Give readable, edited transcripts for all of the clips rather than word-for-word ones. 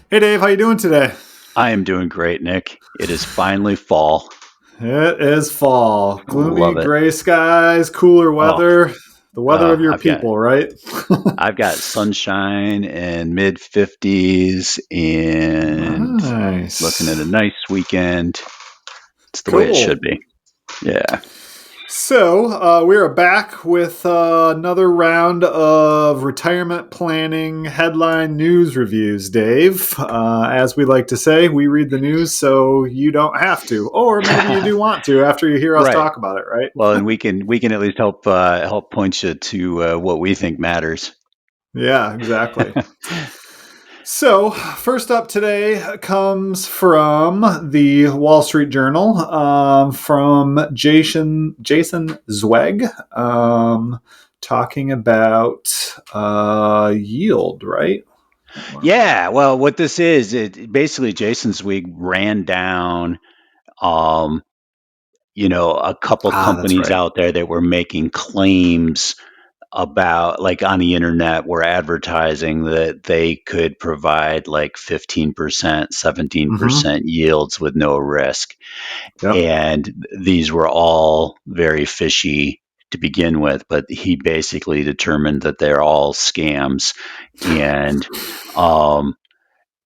Hey Dave, how you doing today? I am doing great, Nick. It is finally fall. It is fall. Gloomy Love it. gray skies, cooler Oh, weather. The weather of oh, your I've got people, right? I've got sunshine and mid 50s and looking at a Nice. nice weekend. It's the way it should Cool. be. Yeah. So, we are back with another round of retirement planning headline news reviews, Dave. As we like to say, we read the news so you don't have to, or maybe you do want to after you hear us Right. talk about it, right? Well, and we can at least help point you to what we think matters. Yeah, exactly. So, first up today comes from the Wall Street Journal from Jason Zweig, talking about yield, right? Yeah. Well, what this is, it basically Jason's week ran down um a couple Ah, that's companies right. out there that were making claims about, like, on the internet were advertising that they could provide like 15%, Mm-hmm. 17% yields with no risk. Yep. And these were all very fishy to begin with, but he basically determined that they're all scams. And um,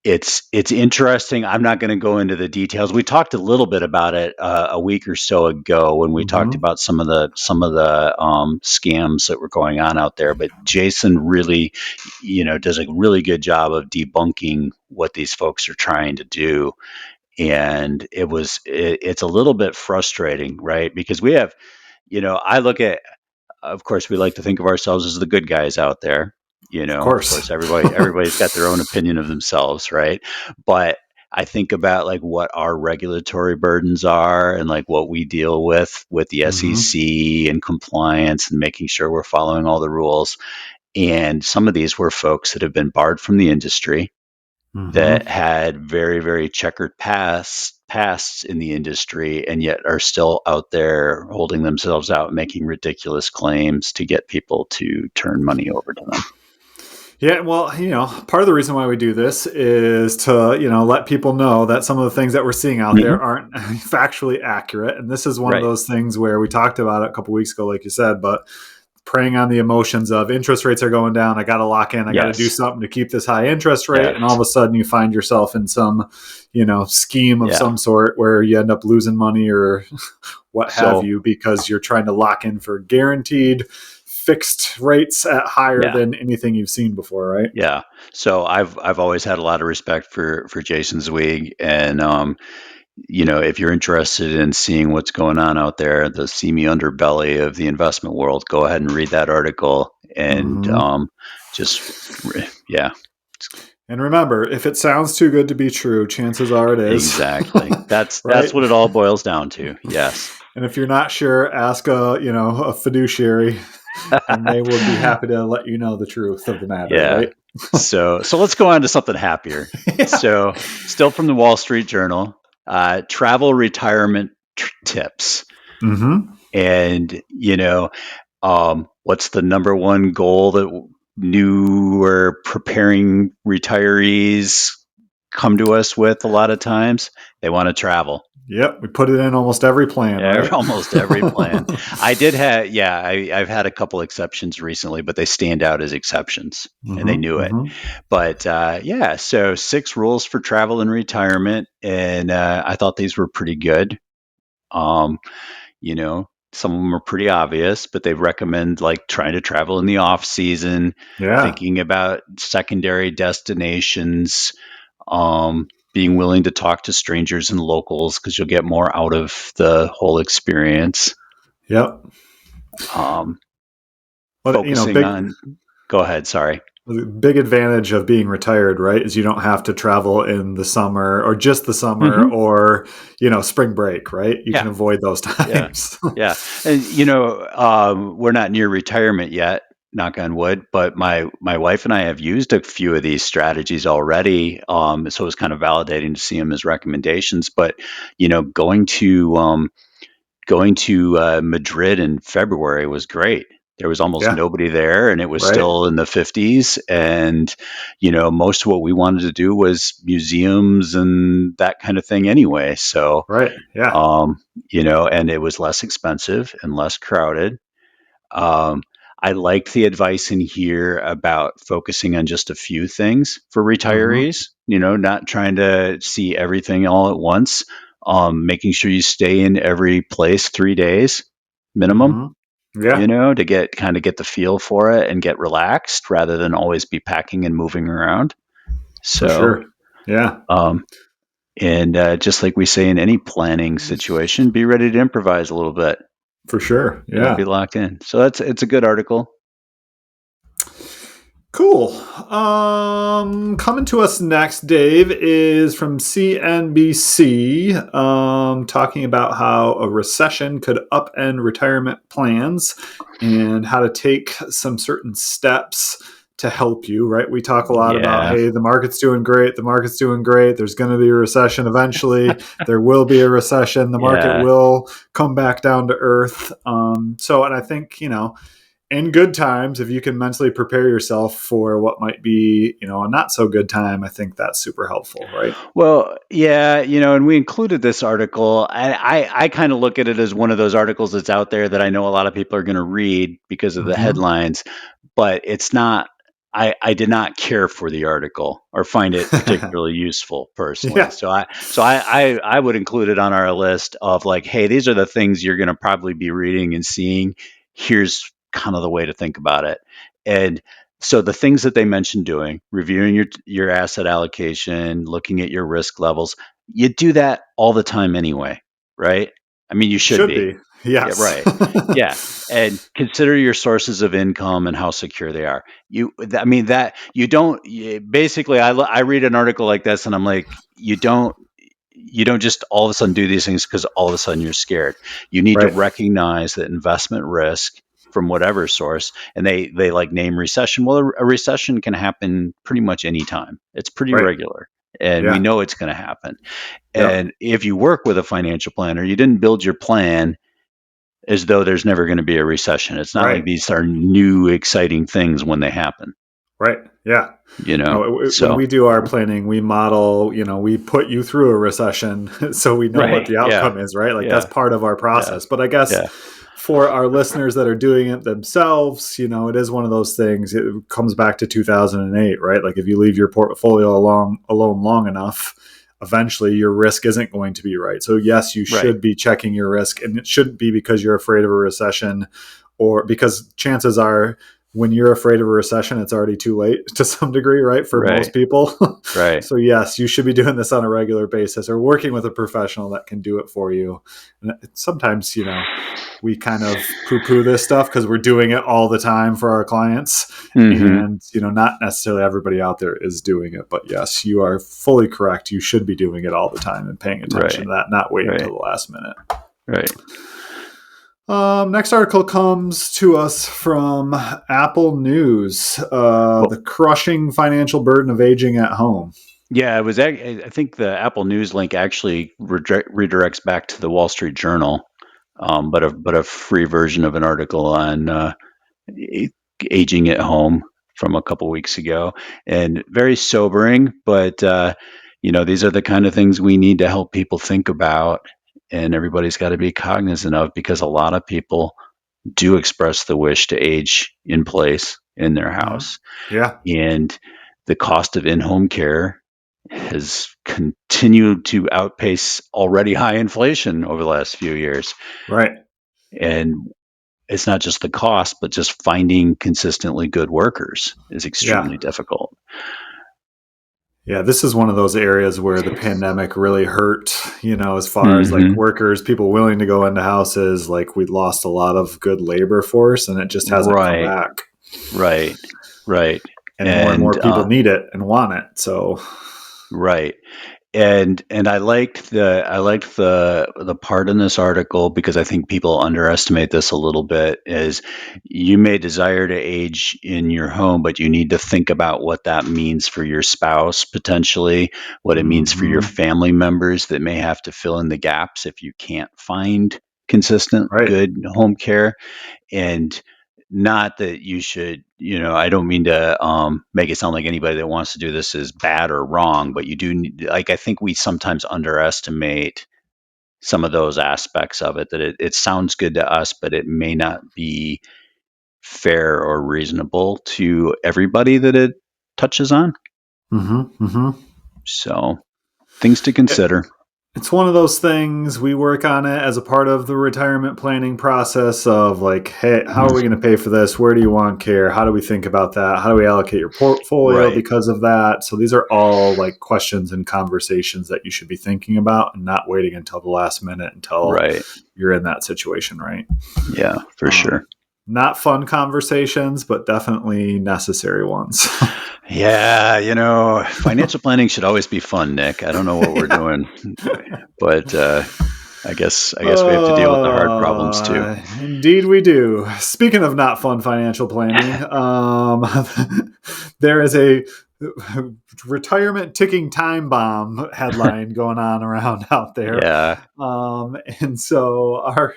it's interesting. I'm not going to go into the details. We talked a little bit about it a week or so ago when we talked Mm-hmm. about some of the scams that were going on out there. But Jason really, does a really good job of debunking what these folks are trying to do. And it's a little bit frustrating, right? Because we have, I look at, of course, we like to think of ourselves as the good guys out there. Of Of course. course, everybody's got their own opinion of themselves, right? But I think about, like, what our regulatory burdens are and like what we deal with the Mm-hmm. SEC and compliance and making sure we're following all the rules. And some of these were folks that have been barred from the industry, that Mm-hmm. had very, very checkered pasts in the industry, and yet are still out there holding themselves out, making ridiculous claims to get people to turn money over to them. Yeah, well, part of the reason why we do this is to, let people know that some of the things that we're seeing out Hmm. there aren't factually accurate. And this is one of Right. those things where we talked about it a couple weeks ago, like you said, but preying on the emotions of interest rates are going down. I got to lock in. I got to do Yes. something to keep this high interest rate. And all Yes. of a sudden you find yourself in some, scheme of Yeah. some sort where you end up losing money or what have So, you because you're trying to lock in for guaranteed fixed rates at higher yeah. than anything you've seen before, right? Yeah. So I've always had a lot of respect for Jason Zweig. And if you're interested in seeing what's going on out there, the seamy underbelly of the investment world, go ahead and read that article. And Mm-hmm. just yeah. And remember, if it sounds too good to be true, chances are it is. Exactly. That's Right? what it all boils down to. Yes. And if you're not sure, ask a fiduciary, and they would be happy to let you know the truth of the matter, Yeah. right? So let's go on to something happier. Yeah. So, still from the Wall Street Journal, travel retirement tips. Mm-hmm. And what's the number one goal that new or preparing retirees come to us with a lot of times? They want to travel. Yep. We put it in almost every plan, right? Almost every plan. I did have, yeah, I've had a couple exceptions recently, but they stand out as exceptions, and they Mm-hmm. knew it. Mm-hmm. But yeah, so 6 rules for travel and retirement, and I thought these were pretty good. Um, some of them are pretty obvious, but they recommend, like, trying to travel in the off season, Yeah. thinking about secondary destinations, being willing to talk to strangers and locals because you'll get more out of the whole experience. Yep. Um, But focusing on, go ahead, sorry. the big advantage of being retired, right, is you don't have to travel in the summer or just the summer Hmm. or spring break, right? You can Yeah, avoid those yeah, times. yeah. And we're not near retirement yet, knock on wood, but my wife and I have used a few of these strategies already. So it was kind of validating to see them as recommendations. But going to Madrid in February was great. There was almost Yeah. nobody there, and it was Right. still in the 50s. And, most of what we wanted to do was museums and that kind of thing anyway. So, Right. Yeah. um, and it was less expensive and less crowded. Um, I liked the advice in here about focusing on just a few things for Mm-hmm. retirees, not trying to see everything all at once, making sure you stay in every place 3 days minimum, Mm-hmm. Yeah. to get the feel for it and get relaxed rather than always be packing and moving around. For So, sure. Yeah. um, and just like we say in any planning situation, be ready to improvise a little bit. For sure. Don't be Yeah. locked in. So it's a good article. Cool. Coming to us next, Dave, is from CNBC, talking about how a recession could upend retirement plans and how to take some certain steps to help you, right? We talk a lot about, Yeah, hey, the market's doing great. The market's doing great. There's going to be a recession eventually. There will be a recession. The market yeah. will come back down to earth. And I think, in good times, if you can mentally prepare yourself for what might be, a not so good time, I think that's super helpful, right? Well, yeah, and we included this article. I kind of look at it as one of those articles that's out there that I know a lot of people are going to read because of the Mm-hmm. headlines, but it's not. I did not care for the article or find it particularly useful personally. Yeah. So I would include it on our list of like, hey, these are the things you're going to probably be reading and seeing. Here's kind of the way to think about it. And so the things that they mentioned doing, reviewing your asset allocation, looking at your risk levels, you do that all the time anyway, right? I mean, you should Should be. be. Yeah, Yes. right. Yeah, and consider your sources of income and how secure they are. I mean, that you don't. Basically, I read an article like this, and I'm like, you don't just all of a sudden do these things because all of a sudden you're scared. You need to Right. recognize that investment risk from whatever source, and they like name recession. Well, a recession can happen pretty much any time. It's pretty Right. regular, and we Yeah. know it's going to happen. Yep. And if you work with a financial planner, you didn't build your plan as though there's never going to be a recession. It's not like Right. these are new exciting things when they happen, Right. Yeah. When So, we do our planning, we model, we put you through a recession so we know what right. the Yeah. outcome is, right? Like that's Yeah. part of our Yeah. process. But I guess Yeah. for our listeners that are doing it themselves, it is one of those things. It comes back to 2008, right? Like if you leave your portfolio alone long enough, eventually your risk isn't going to be right. So yes, you Right. should be checking your risk, and it shouldn't be because you're afraid of a recession, or because chances are when you're afraid of a recession, it's already too late to some degree, right? For most Right. people. Right. So, yes, you should be doing this on a regular basis or working with a professional that can do it for you. And sometimes, we kind of poo poo this stuff because we're doing it all the time for our clients. Hmm. And, not necessarily everybody out there is doing it. But yes, you are fully correct. You should be doing it all the time and paying attention Right. to that, not waiting Right. until the last minute. Right. Next article comes to us from Apple News, Well, the crushing financial burden of aging at home. yeah, it was. I think the Apple News link actually redirects back to the Wall Street Journal, but a free version of an article on aging at home from a couple weeks ago, and very sobering. But these are the kind of things we need to help people think about, and everybody's got to be cognizant of because a lot of people do express the wish to age in place in their Mm-hmm. house, Yeah, and the cost of in-home care has continued to outpace already high inflation over the last few years. right. And it's not just the cost, but just finding consistently good workers is Yeah. extremely difficult. Yeah, this is one of those areas where the pandemic really hurt, as far as like Hmm. workers, people willing to go into houses. Like we lost a lot of good labor force and it just hasn't come Right, back. right, right, And more and people need it and want it. So, right. And I liked the part in this article because I think people underestimate this a little bit is you may desire to age in your home, but you need to think about what that means for your spouse potentially, what it means for your mm-hmm. family members that may have to fill in the gaps if you can't find consistent Right. good home care. And not that you should, I don't mean to make it sound like anybody that wants to do this is bad or wrong, but you do need, like, I think we sometimes underestimate some of those aspects of it, that it sounds good to us, but it may not be fair or reasonable to everybody that it touches on. Mm-hmm. Mm-hmm. So, things to consider. It's one of those things. We work on it as a part of the retirement planning process of like, hey, how are we going to pay for this? Where do you want care? How do we think about that? How do we allocate your portfolio Right. because of that? So these are all like questions and conversations that you should be thinking about and not waiting until the last minute until Right. you're in that situation, right? Yeah, for sure. Not fun conversations, but definitely necessary ones. Yeah, financial planning should always be fun, Nick. I don't know what we're Yeah. doing, but I guess we have to deal with the hard problems too. Indeed, we do. Speaking of not fun financial planning, there is a retirement ticking time bomb headline going on around out there. Yeah, And so our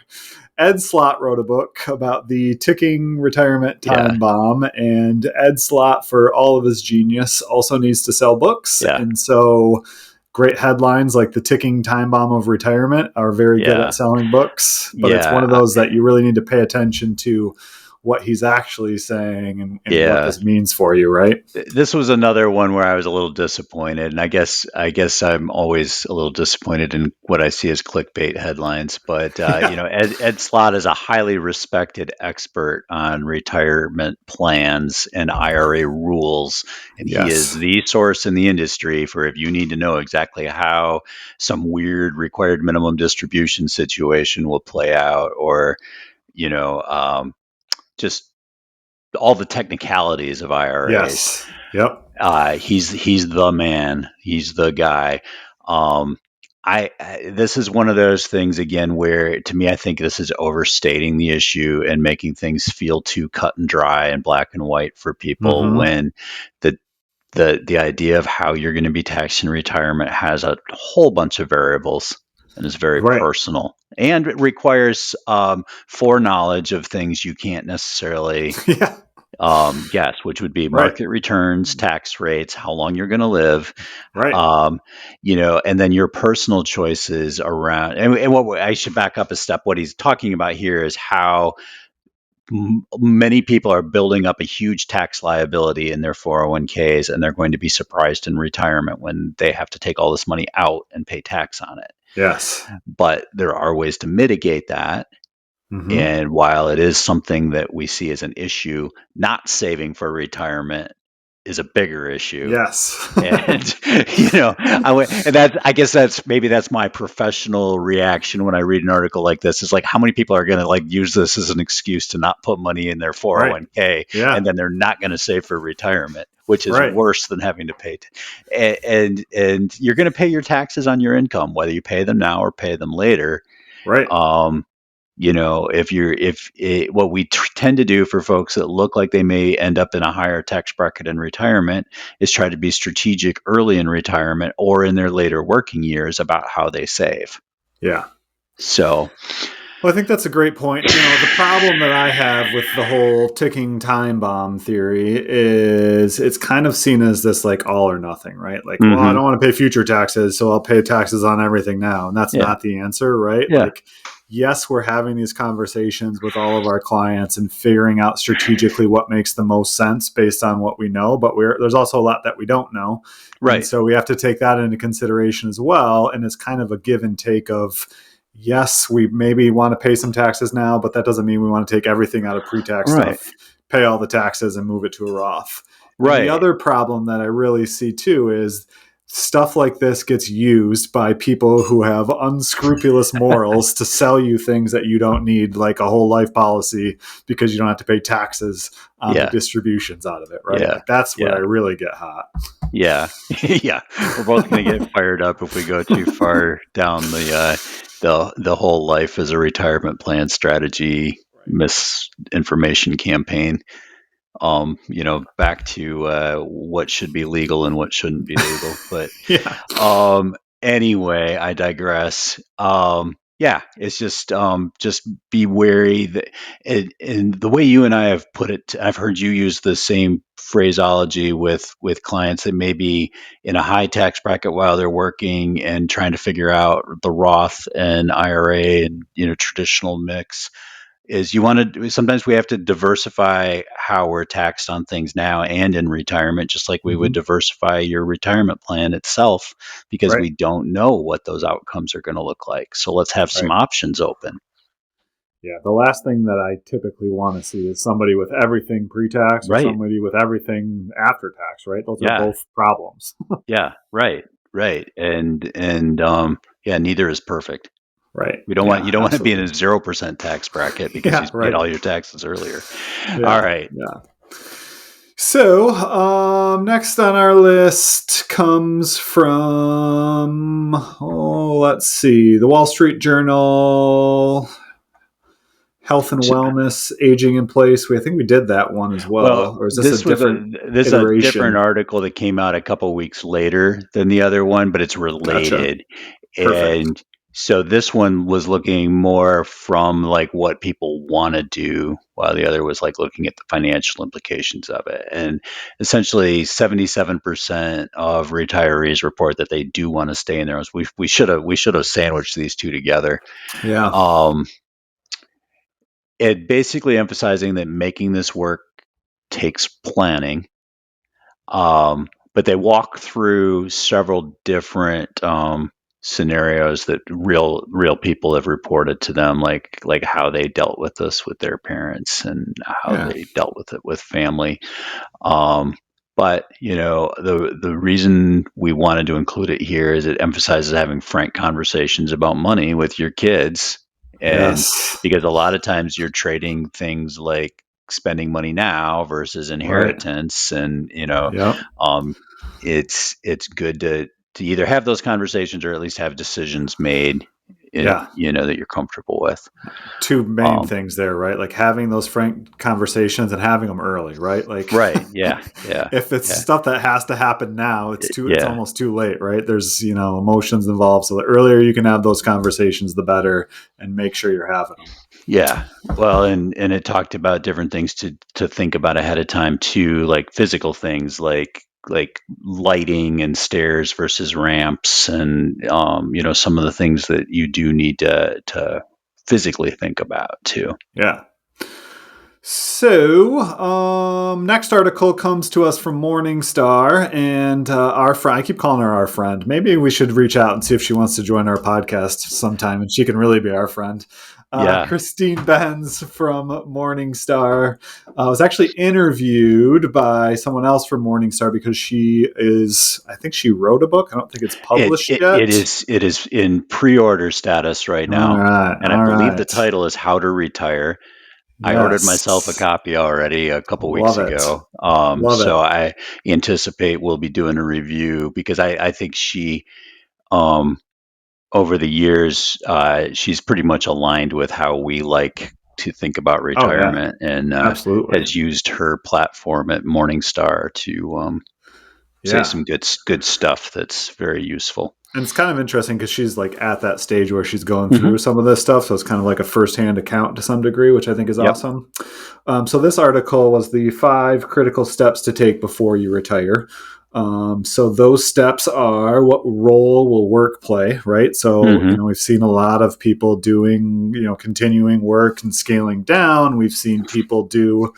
Ed Slott wrote a book about the ticking retirement yeah, time bomb, and Ed Slott, for all of his genius, also needs to sell books. yeah, And so great headlines like the ticking time bomb of retirement are very good yeah, at selling books, but it's one yeah, of those that you really need to pay attention to what he's actually saying and what yeah. this means for you, right? This was another one where I was a little disappointed, and I guess I'm always a little disappointed in what I see as clickbait headlines. But Yeah. Ed Slott is a highly respected expert on retirement plans and IRA rules, and he is Yes. the source in the industry for if you need to know exactly how some weird required minimum distribution situation will play out, or you know, just all the technicalities of IRAs. Yes. Yep. He's the man. He's the guy. Um, this is one of those things again where, to me, I think this is overstating the issue and making things feel too cut and dry and black and white for people, Mm-hmm. when the the idea of how you're going to be taxed in retirement has a whole bunch of variables and is very Right. personal, and it requires foreknowledge of things you can't necessarily Yeah. guess, which would be Right. market returns, tax rates, how long you're going to live, Right. um, and then your personal choices around. And what I should back up a step. What he's talking about here is how many people are building up a huge tax liability in their 401ks, and they're going to be surprised in retirement when they have to take all this money out and pay tax on it. Yes. But there are ways to mitigate that. Mm-hmm. And while it is something that we see as an issue, not saving for retirement is a bigger issue. Yes. And I guess that's my professional reaction when I read an article like this. Is like, how many people are going to like use this as an excuse to not put money in their Right. 401k, and Yeah. then they're not going to save for retirement, which is Right. worse than having to pay. And you're going to pay your taxes on your income, whether you pay them now or pay them later. Right. Um, what we tend to do for folks that look like they may end up in a higher tax bracket in retirement is try to be strategic early in retirement or in their later working years about how they save. Yeah. So, Well, I think that's a great point. The problem that I have with the whole ticking time bomb theory is it's kind of seen as this like all or nothing, right? Like, well, I hmm don't want to pay future taxes, so I'll pay taxes on everything now. And that's yeah, not the answer, right? yeah, Like, yes, we're having these conversations with all of our clients and figuring out strategically what makes the most sense based on what we know, but there's also a lot that we don't know. And right, so we have to take that into consideration as well. And it's kind of a give and take of, yes, we maybe want to pay some taxes now, but that doesn't mean we want to take everything out of pre-tax right, stuff, pay all the taxes, and move it to a Roth. And the right. other problem that I really see too is stuff like this gets used by people who have unscrupulous morals to sell you things that you don't need, like a whole life policy, because you don't have to pay taxes on the Yeah, distributions out of it, right? yeah, Like that's where I yeah, really get hot. yeah, yeah. We're both going to get fired up if we go too far down the whole life as a retirement plan strategy Right. misinformation campaign. Back to what should be legal and what shouldn't be legal. But Yeah. anyway, I digress. Yeah, it's just be wary that, and the way you and I have put it, I've heard you use the same phraseology with clients that may be in a high tax bracket while they're working and trying to figure out the Roth and IRA and traditional mix. Is you want to sometimes we have to diversify how we're taxed on things now and in retirement, just like we would Mm-hmm. diversify your retirement plan itself, because Right. we don't know what those outcomes are going to look like. So let's have some Right. options open. Yeah. The last thing that I typically want to see is somebody with everything pre-tax or Right. somebody with everything after tax. Right. Those are Yeah. both problems. Yeah. Right. Right. And yeah, neither is perfect. Right. We don't want Yeah. you don't want to be in Absolutely. a 0% tax bracket because you Yeah. paid Right. all your taxes earlier. All Yeah. right. Yeah. So, next on our list comes from, let's see, the Wall Street Journal, Health and So, Wellness, Aging in Place. I think we did that one as well, well. Or is this a different this is a different iteration? article that came out a couple weeks later than the other one, but it's Gotcha. related. Perfect. And so this one was looking more from like what people want to do, while the other was like looking at the financial implications of it. And essentially 77% of retirees report that they do want to stay in their homes. We should have sandwiched these two together. Yeah. Um, it basically emphasizing that making this work takes planning. But they walk through several different scenarios that real people have reported to them, like how they dealt with this with their parents and how Yeah. they dealt with it with family. Um, but the reason we wanted to include it here is it emphasizes having frank conversations about money with your kids, and Yes. because a lot of times you're trading things like spending money now versus Right. inheritance, and Yep. um, it's good to either have those conversations or at least have decisions made, Yeah. that you're comfortable with. Two main Um, things there, right? Like having those frank conversations and having them early, right? Like right? Yeah. Yeah. if it's Yeah. stuff that has to happen now, it's Yeah. almost too late, right? There's, emotions involved. So the earlier you can have those conversations, the better, and make sure you're having them. Yeah. Well, and it talked about different things to think about ahead of time too, like physical things like lighting and stairs versus ramps, and some of the things that you do need to physically think about too. Yeah. So, next article comes to us from Morningstar, and our friend. I keep calling her our friend. Maybe we should reach out and see if she wants to join our podcast sometime, and she can really be our friend. Yeah. Christine Benz from Morningstar was actually interviewed by someone else from Morningstar because she is. I think she wrote a book. I don't think it's It, published it it yet. is it is in pre-order status right All now, right. and I All believe the right. title is How to Retire. I ordered myself a Yes. copy already a couple weeks Love it. ago. Love So it. I anticipate we'll be doing a review, because I think um, over the years, she's pretty much aligned with how we like to think about Oh yeah. retirement, and Absolutely. has used her platform at Morningstar to say Yeah. some good stuff that's very useful. And it's kind of interesting because she's like at that stage where she's going Hmm. through some of this stuff. So it's kind of like a firsthand account to some degree, which I think is Yep. awesome. So this article was the 5 critical steps to take before you retire. So those steps are: what role will work play, right? So, Hmm. we've seen a lot of people doing, continuing work and scaling down. We've seen people do,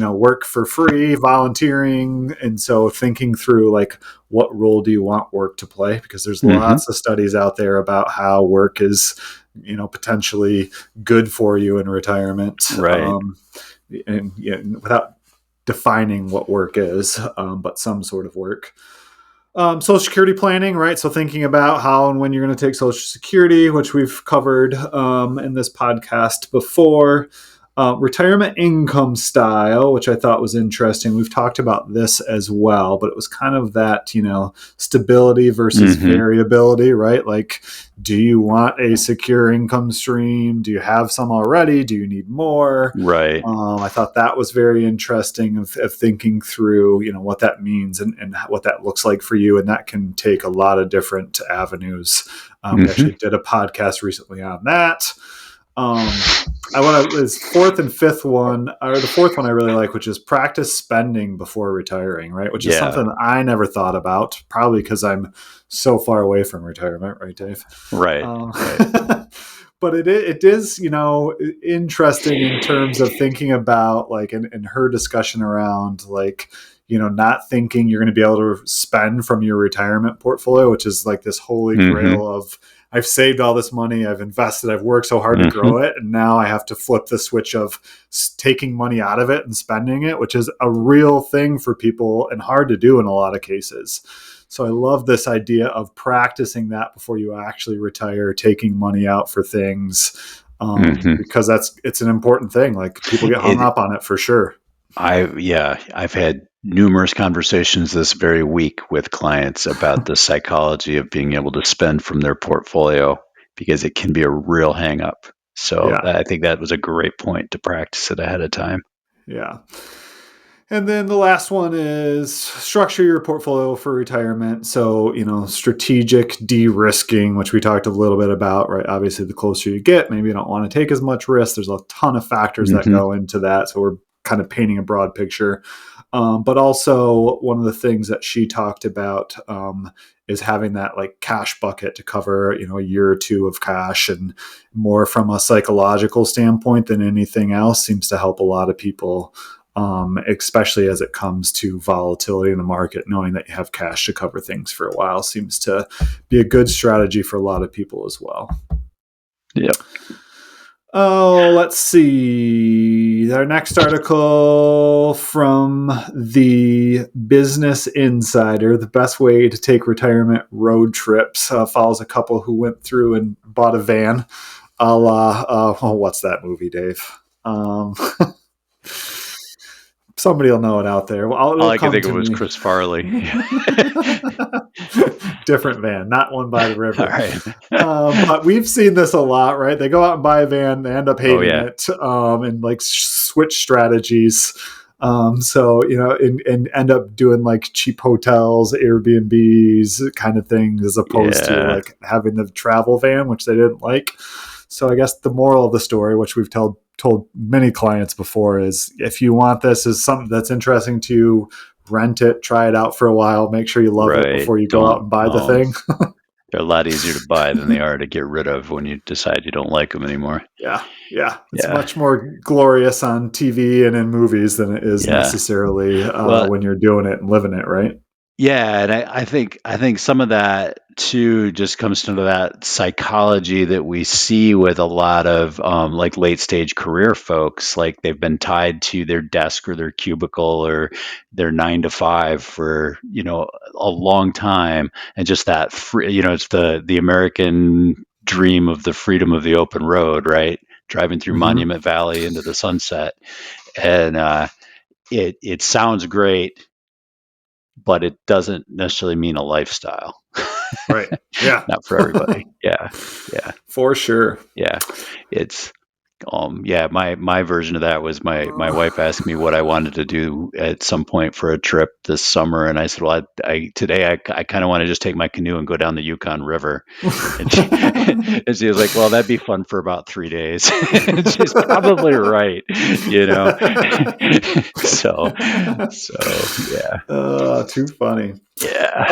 work for free, volunteering. And so thinking through like, what role do you want work to play? Because there's Hmm. lots of studies out there about how work is, potentially good for you in retirement. Right. And without defining what work is, but some sort of work. Social Security planning, right? So thinking about how and when you're going to take Social Security, which we've covered in this podcast before. Retirement income style, which I thought was interesting. We've talked about this as well, but it was kind of that, stability versus Mm-hmm. variability, right? Like, do you want a secure income stream? Do you have some already? Do you need more? Right. I thought that was very interesting of thinking through, what that means and what that looks like for you. And that can take a lot of different avenues. We Mm-hmm. actually did a podcast recently on that. I want to this fourth and fifth one, or the fourth one I really like, which is practice spending before retiring, right? Which is Yeah. something that I never thought about, probably because I'm so far away from retirement, right, Dave? Right. Um, Right. but it is, interesting in terms of thinking about like in her discussion around like, not thinking you're going to be able to spend from your retirement portfolio, which is like this holy Mm-hmm. grail of I've saved all this money, I've invested, I've worked so hard to Mm-hmm. grow it, and now I have to flip the switch of taking money out of it and spending it, which is a real thing for people and hard to do in a lot of cases. So I love this idea of practicing that before you actually retire, taking money out for things, Mm-hmm. because it's an important thing. Like people get hung It, up on it for sure. I've had numerous conversations this very week with clients about the psychology of being able to spend from their portfolio because it can be a real hang up. So Yeah, I think that was a great point to practice it ahead of time. yeah. And then the last one is structure your portfolio for retirement. So, strategic de-risking, which we talked a little bit about, right? Obviously, the closer you get, maybe you don't want to take as much risk. There's a ton of factors that Mm-hmm. go into that. So we're kind of painting a broad picture. But also, one of the things that she talked about is having that like cash bucket to cover, a year or two of cash, and more from a psychological standpoint than anything else seems to help a lot of people, especially as it comes to volatility in the market. Knowing that you have cash to cover things for a while seems to be a good strategy for a lot of people as well. Yep. Oh, let's see. Our next article from the Business Insider, the best way to take retirement road trips, follows a couple who went through and bought a van. A la, what's that movie, Dave? Um, somebody will know it out there. Well, All it'll I could come think to of was me. Chris Farley. Different van, not one by the All river. right. But we've seen this a lot, right? They go out and buy a van, they end up Oh hating yeah. it, and like switch strategies. So and end up doing like cheap hotels, Airbnbs, kind of things, as opposed to Yeah. like having the travel van, which they didn't like. So I guess the moral of the story, which we've told many clients before, is if you want this as something that's interesting to you, rent it, try it out for a while, make sure you love it Right. before you go out Don't. and buy the thing. They're a lot easier to buy than they are to get rid of when you decide you don't like them anymore. Yeah, yeah. It's Yeah. much more glorious on TV and in movies than it is Yeah. necessarily Well, when you're doing it and living it, right? yeah, and I think some of that too just comes to that psychology that we see with a lot of like late stage career folks. Like they've been tied to their desk or their cubicle or their 9 to 5 for a long time, and just that free, it's the American dream of the freedom of the open road, right? Driving through Mm-hmm. Monument Valley into the sunset, and it sounds great, but it doesn't necessarily mean a lifestyle. Right. Yeah. Not for everybody. Yeah, yeah, For sure. yeah. It's yeah. My version of that was my wife asked me what I wanted to do at some point for a trip this summer, and I said, well, I today I kind of want to just take my canoe and go down the Yukon River, and she, and she was like, well, that'd be fun for about 3 days, and she's probably right, you know. so yeah, Too funny. yeah.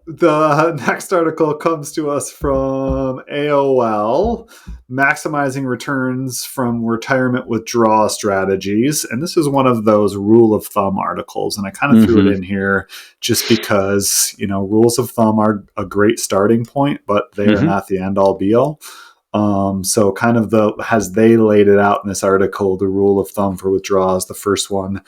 The next article comes to us from AOL, maximizing returns from retirement withdrawal strategies. And this is one of those rule of thumb articles. And I kind of threw it Hmm. in here just because, rules of thumb are a great starting point, but they are Hmm. not the end all be all. So kind of as they laid it out in this article, the rule of thumb for withdrawals, the first one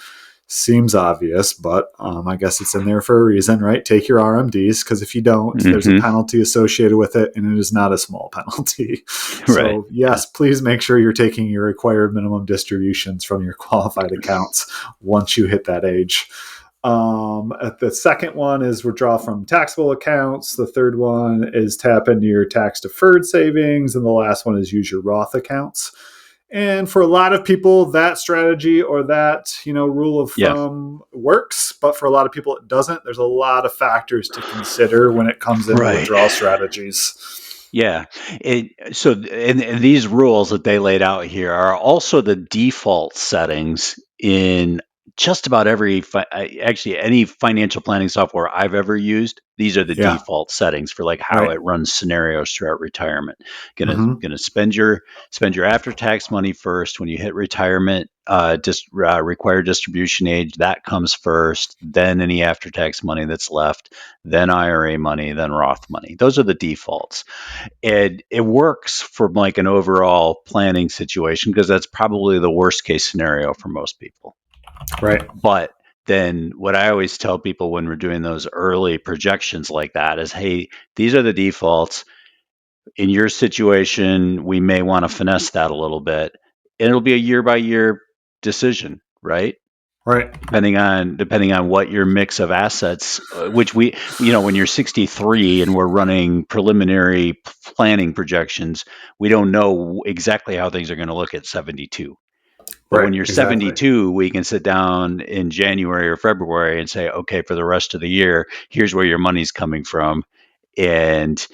Seems obvious, but I guess it's in there for a reason, right? Take your RMDs, because if you don't, there's a Hmm. penalty associated with it, and it is not a small penalty. Right. So, Yeah. yes, please make sure you're taking your required minimum distributions from your qualified accounts once you hit that age. The second one is withdraw from taxable accounts. The third one is tap into your tax deferred savings. And the last one is use your Roth accounts. And for a lot of people, that strategy or that rule of Yeah. thumb works, but for a lot of people, it doesn't. There's a lot of factors to consider when it comes into Right. withdrawal strategies. Yeah. And these rules that they laid out here are also the default settings in just about actually any financial planning software I've ever used. These are the Yeah, default settings for like how right. it runs scenarios throughout retirement. Gonna Mm-hmm. gonna spend your after tax money first. When you hit retirement, just required distribution age, that comes first. Then any after tax money that's left. Then IRA money. Then Roth money. Those are the defaults. And it works from like an overall planning situation because that's probably the worst case scenario for most people. Right, But then what I always tell people when we're doing those early projections like that is, hey, these are the defaults. In your situation, we may want to finesse that a little bit. And it'll be a year by year decision, right? right, Depending on what your mix of assets, which when you're 63 and we're running preliminary planning projections, we don't know exactly how things are going to look at 72. But right, when you're exactly. 72, we can sit down in January or February and say, okay, for the rest of the year, here's where your money's coming from. And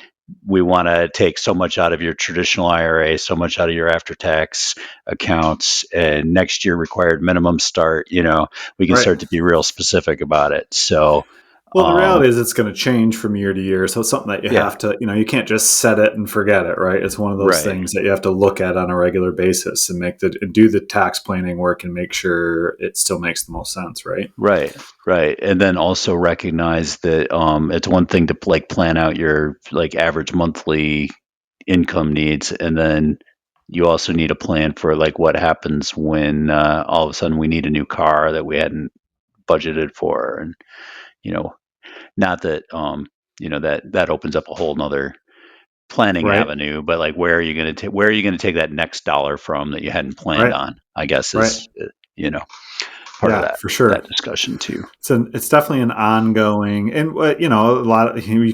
we want to take so much out of your traditional IRA, so much out of your after tax accounts, and next year required minimum start. We can Right. start to be real specific about it. So, Well, the reality is it's going to change from year to year. So it's something that you yeah, have to, you can't just set it and forget it, right? It's one of those right. things that you have to look at on a regular basis and do the tax planning work and make sure it still makes the most sense, right? Right, right. And then also recognize that it's one thing to like plan out your like average monthly income needs, and then you also need a plan for like what happens when all of a sudden we need a new car that we hadn't budgeted for, and you know, not that that opens up a whole nother planning Right, avenue, but like where are you going to take that next dollar from that you hadn't planned right, on? I guess right. is you know part of Yeah, that for sure. that discussion too. It's definitely an ongoing, and a lot of you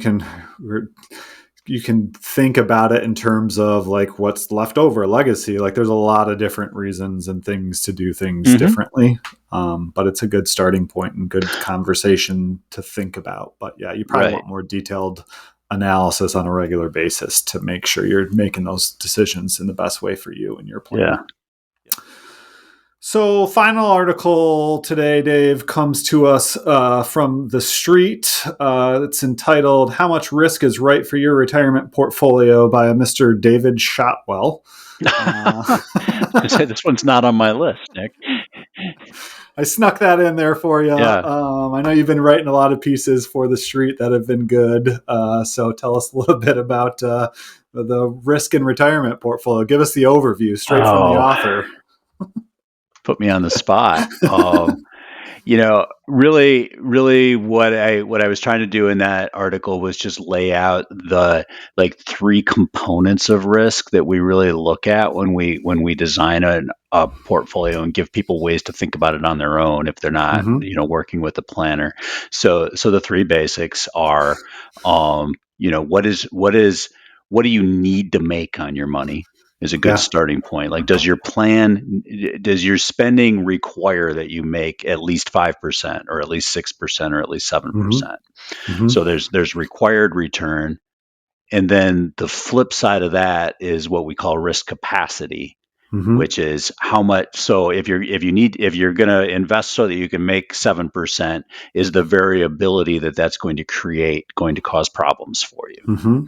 can think about it in terms of like what's left over legacy. Like there's a lot of different reasons and things to do things Hmm. differently, but it's a good starting point and good conversation to think about. But yeah, you probably Right. want more detailed analysis on a regular basis to make sure you're making those decisions in the best way for you and your Yeah. plan. So, final article today, Dave, comes to us from the street. It's entitled "How Much Risk is Right for Your Retirement Portfolio" by a Mr. David Shotwell. I Uh, was gonna say this one's not on my list, Nick. I snuck that in there for you. Yeah. I know you've been writing a lot of pieces for the street that have been good. So, tell us a little bit about the risk and retirement portfolio. Give us the overview straight from the Oh, author. put me on the spot. Really, really, what I was trying to do in that article was just lay out the like three components of risk that we really look at when we design a portfolio and give people ways to think about it on their own if they're not Mm-hmm. working with a planner. So the three basics are, what do you need to make on your money is a good Yeah. starting point. Like, does your spending require that you make at least 5% or at least 6% or at least Mm-hmm. 7%? Mm-hmm. So there's required return. And then the flip side of that is what we call risk capacity, Mm-hmm. which is how much. So if you're going to invest so that you can make 7%, is the variability that's going to cause problems for you. Mm-hmm.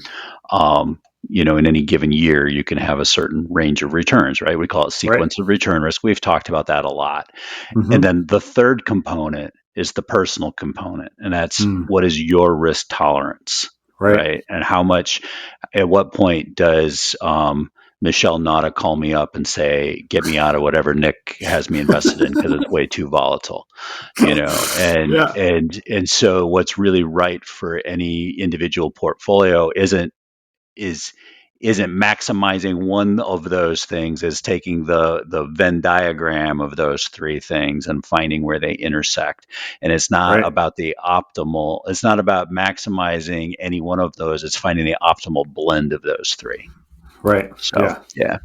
In any given year, you can have a certain range of returns, right? We call it Right. sequence of return risk. We've talked about that a lot. And Mm-hmm. then the third component is the personal component, and that's Mm. what is your risk tolerance, Right. right? And how much, at what point does Michelle Nada call me up and say, get me out of whatever Nick has me invested in because it's way too volatile, and Yeah. so what's really right for any individual portfolio is isn't maximizing one of those things, is taking the Venn diagram of those three things and finding where they intersect. And it's not Right. about it's not about maximizing any one of those, it's finding the optimal blend of those three. Right. So Yeah. yeah.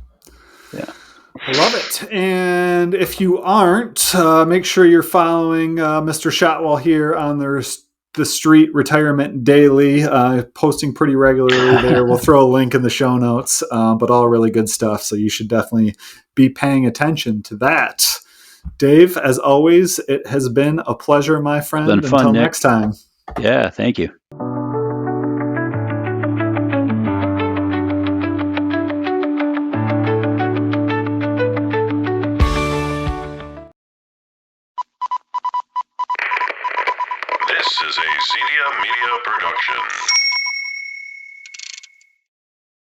Yeah. I love it. And if you aren't, make sure you're following Mr. Shotwell here on the Street Retirement Daily, posting pretty regularly there. We'll throw a link in the show notes, but all really good stuff. So you should definitely be paying attention to that. Dave, as always, it has been a pleasure, my It's been friend. fun, Until Nick. next time. Yeah, thank you. This is a Zedia Media production.